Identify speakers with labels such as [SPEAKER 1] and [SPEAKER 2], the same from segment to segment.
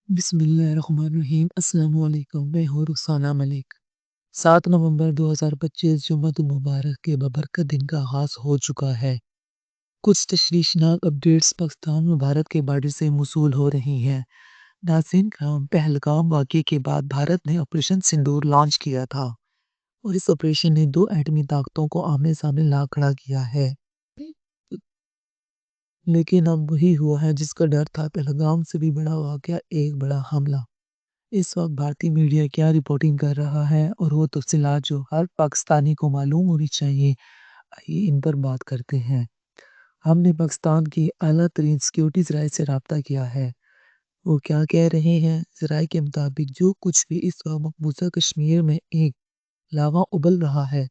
[SPEAKER 1] بسم اللہ الرحمن الرحیم۔ السلام علیکم، میں ہوں رخسانہ ملک۔ 7 نومبر 2025 جمعہ مبارک کے بابرکت دن کا آغاز ہو چکا ہے۔ کچھ تشویشناک اپڈیٹس پاکستان و بھارت کے بارڈر سے موصول ہو رہی ہیں۔ ناظرین کرام، پہلگام واقعے کے بعد بھارت نے آپریشن سندور لانچ کیا تھا اور اس آپریشن نے 2 ایٹمی طاقتوں کو آمنے سامنے لا کھڑا کیا ہے۔ لیکن اب وہی ہوا ہے جس کا ڈر تھا، پہلگام سے بھی بڑا واقعہ، ایک بڑا حملہ۔ اس وقت بھارتی میڈیا کیا رپورٹنگ کر رہا ہے اور وہ تفصیلات جو ہر پاکستانی کو معلوم ہونی چاہیے، آئیے ان پر بات کرتے ہیں۔ ہم نے پاکستان کی اعلیٰ ترین سیکیورٹی ذرائع سے رابطہ کیا ہے۔ وہ کیا کہہ رہے ہیں؟ ذرائع کے مطابق جو کچھ بھی اس وقت مقبوضہ کشمیر میں ایک لاوا ابل رہا ہے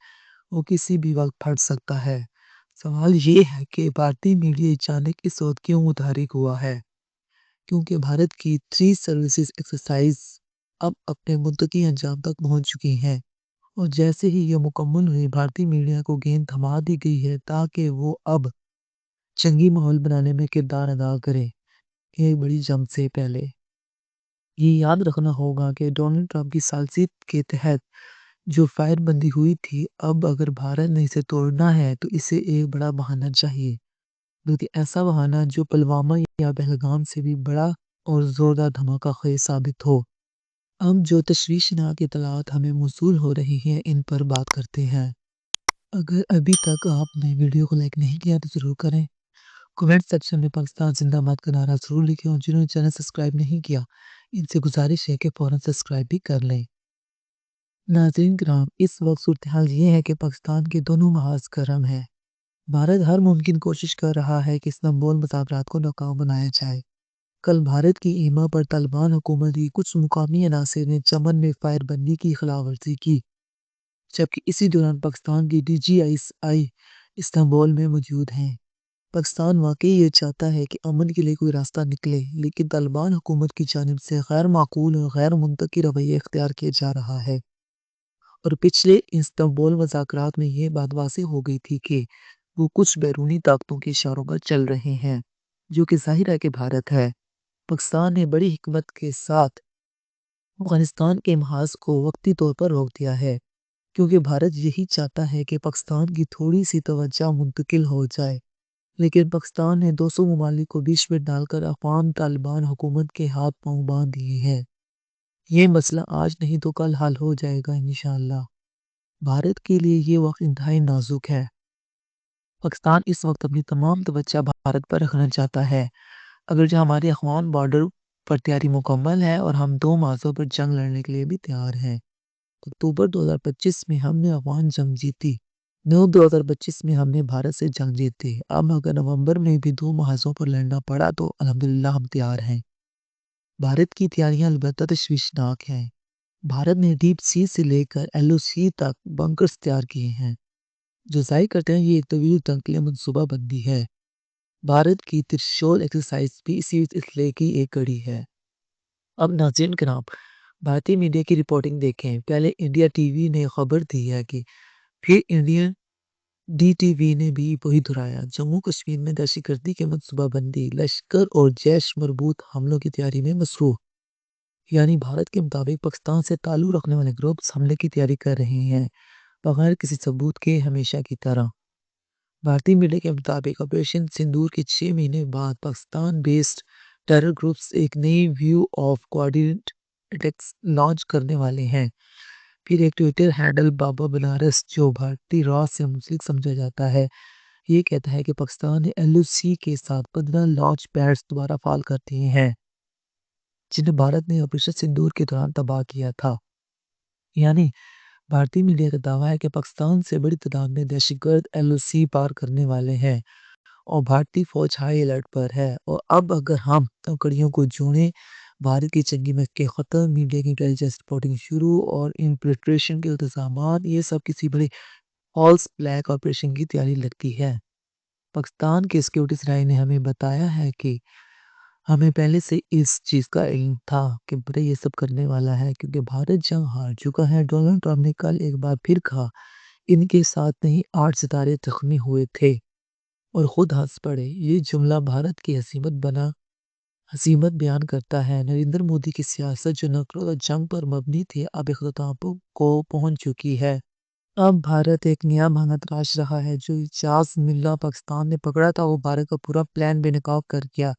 [SPEAKER 1] وہ کسی بھی وقت پھٹ سکتا ہے۔ سوال یہ ہے کہ بھارتی میڈیا اچانک اس وقت کیوں متحرک ہوا ہے؟ کیونکہ بھارت کی 3 سروسز ایکسرسائز اب اپنے منطقی انجام تک پہنچ چکی ہیں، اور جیسے ہی یہ مکمل ہوئی بھارتی میڈیا کو گیند تھما دی گئی ہے تاکہ وہ اب جنگی ماحول بنانے میں کردار ادا کرے، ایک بڑی جنگ سے پہلے۔ یہ یاد رکھنا ہوگا کہ ڈونلڈ ٹرمپ کی ثالثیت کے تحت جو فائر بندی ہوئی تھی، اب اگر بھارت نے اسے توڑنا ہے تو اسے ایک بڑا بہانہ چاہیے، بلکہ ایسا بہانہ جو پلوامہ یا پہلگام سے بھی بڑا اور زوردار دھماکہ خیز ثابت ہو۔ اب جو تشویشناک اطلاعات ہمیں موصول ہو رہی ہیں ان پر بات کرتے ہیں۔ اگر ابھی تک آپ نے ویڈیو کو لائک نہیں کیا تو ضرور کریں۔ کومنٹ سیکشن میں پاکستان زندہ باد کا نعرہ ضرور لکھیں، اور جنہوں نے چینل سبسکرائب نہیں کیا ان سے گزارش ہے کہ فوراً سبسکرائب بھی کر لیں۔ ناظرین کرام، اس وقت صورتحال یہ ہے کہ پاکستان کے دونوں محاذ گرم ہیں۔ بھارت ہر ممکن کوشش کر رہا ہے کہ استنبول مذاکرات کو ناکام بنایا جائے۔ کل بھارت کی ایما پر طالبان حکومت کی کچھ مقامی عناصر نے چمن میں فائر بندی کی خلاف ورزی کی، جبکہ اسی دوران پاکستان کی DGI استنبول میں موجود ہیں۔ پاکستان واقعی یہ چاہتا ہے کہ امن کے لیے کوئی راستہ نکلے، لیکن طالبان حکومت کی جانب سے غیر معقول اور غیر منطقی رویہ اختیار کیا جا رہا ہے، اور پچھلے استنبول مذاکرات میں یہ بات واضح ہو گئی تھی کہ وہ کچھ بیرونی طاقتوں کے اشاروں پر چل رہے ہیں، جو کہ ظاہر ہے کہ بھارت ہے۔ پاکستان نے بڑی حکمت کے ساتھ افغانستان کے محاذ کو وقتی طور پر روک دیا ہے، کیونکہ بھارت یہی چاہتا ہے کہ پاکستان کی تھوڑی سی توجہ منتقل ہو جائے، لیکن پاکستان نے 200 ممالک کو بیچ میں ڈال کر افغان طالبان حکومت کے ہاتھ پاؤں باندھ دیے ہیں۔ یہ مسئلہ آج نہیں تو کل حل ہو جائے گا انشاءاللہ۔ بھارت کے لیے یہ وقت انتہائی نازک ہے۔ پاکستان اس وقت اپنی تمام توجہ بھارت پر رکھنا چاہتا ہے، اگرچہ ہماری افغان بارڈر پر تیاری مکمل ہے اور ہم 2 موضوع پر جنگ لڑنے کے لیے بھی تیار ہیں۔ اکتوبر 2025 میں ہم نے افغان جنگ جیتی، 2025 میں ہم نے بھارت سے جنگ جیتی۔ اب اگر نومبر میں بھی 2 محاذوں پر لڑنا پڑا تو الحمدللہ ہم تیار ہیں۔ بھارت کی تیاریاں البتہ تشویشناک ہیں۔ بھارت نے ڈیپ سی سے لے کر LOC تک بنکرز تیار کیے ہیں، جو ظاہر کرتے ہیں یہ ایک طویل جنگ کے لیے منصوبہ بندی ہے۔ بھارت کی ترشول ایکسرسائز بھی اسی سلسلے کی ایک کڑی ہے۔ اب ناظرین کرام، بھارتی میڈیا کی رپورٹنگ دیکھیں۔ پہلے انڈیا ٹی وی نے خبر دی ہے کہ پھر انڈین DTV نے بھی وہی دہرایا، جموں کشمیر میں دہشت گردی کے منصوبہ بندی، لشکر اور جیش مربوط حملوں کی تیاری میں مصروف۔ یعنی بھارت کے مطابق پاکستان سے تعلق رکھنے والے گروپس حملے کی تیاری کر رہے ہیں، بغیر کسی ثبوت کے، ہمیشہ کی طرح۔ بھارتی میڈیا کے مطابق آپریشن سندور کے 6 مہینے بعد پاکستان بیسڈ ٹیرر گروپس ایک نئی wave of coordinate attacks launch کرنے والے ہیں۔ پھر ایک ٹویٹر ہینڈل بابا بنارس، جو بھارتی راز سے منسلک سمجھا جاتا ہے، یہ کہتا ہے کہ پاکستان نے LOC کے ساتھ 15 لانچ پیڈز دوبارہ فعال کر دیے ہیں، جنہیں بھارت نے آپریشن سندور کے دوران تباہ کیا تھا۔ یعنی بھارتی میڈیا کا دعویٰ ہے کہ پاکستان سے بڑی تعداد میں دہشت گرد LOC پار کرنے والے ہیں، اور بھارتی فوج ہائی الرٹ پر ہے۔ اور اب اگر ہم کڑیوں کو جوڑیں، بھارت کی جنگی محور کے خطر، میڈیا کی انٹیلیجنس رپورٹنگ شروع، اور انفلٹریشن کے التزامات، یہ سب کسی بڑے فالس فلیگ آپریشن کی تیاری لگتی ہے۔ پاکستان کے سیکیورٹی ذرائع نے ہمیں بتایا ہے کہ ہمیں پہلے سے اس چیز کا علم تھا کہ بڑے یہ سب کرنے والا ہے، کیونکہ بھارت جنگ ہار چکا ہے۔ ڈونلڈ ٹرمپ نے کل ایک بار پھر کہا، ان کے ساتھ نہیں 8 ستارے زخمی ہوئے تھے، اور خود ہنس پڑے۔ یہ جملہ بھارت کی ہزیمت بنا حکومت بیان کرتا ہے نریندر مودی کی سیاست جو نقل و جنگ پر مبنی تھی اب اختتام کو پہنچ چکی ہے۔ اب بھارت ایک نیا بھارت تراش رہا ہے۔ جو اجاز ملا پاکستان نے پکڑا تھا وہ بھارت کا پورا پلان بے نقاب کر گیا۔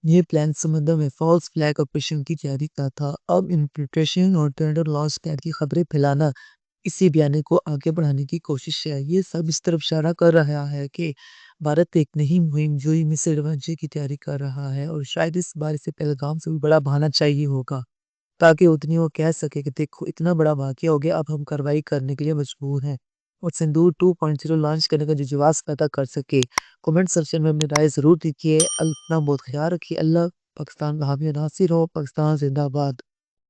[SPEAKER 1] یہ پلان سمندر میں فالس فلیگ آپریشن کی تیاری کا تھا۔ اب انفلٹریشن اور ٹینڈر لانچ پیڈ کی خبریں پھیلانا اسی بیانے کو آگے بڑھانے کی کوشش ہے۔ یہ سب اس طرف اشارہ کر رہا ہے کہ بھارت ایک نئی مہم جوئی میں سے ڈھانچے کی تیاری کر رہا ہے اور شاید اس بار اسے پہلگام سے بھی بڑا بہانا چاہیے ہوگا تاکہ اتنی وہ کہہ سکے کہ دیکھو اتنا بڑا واقعہ ہو گیا، اب ہم کارروائی کرنے کے لیے مجبور ہیں اور سندور 2.0 لانچ کرنے کا جو جواز پیدا کر سکے۔ کومنٹ سیکشن میں اپنی رائے ضرور دیجیے۔ اپنا بہت خیال رکھیے۔ اللہ پاکستان کا حامی و ناصر ہو۔ پاکستان زندہ باد۔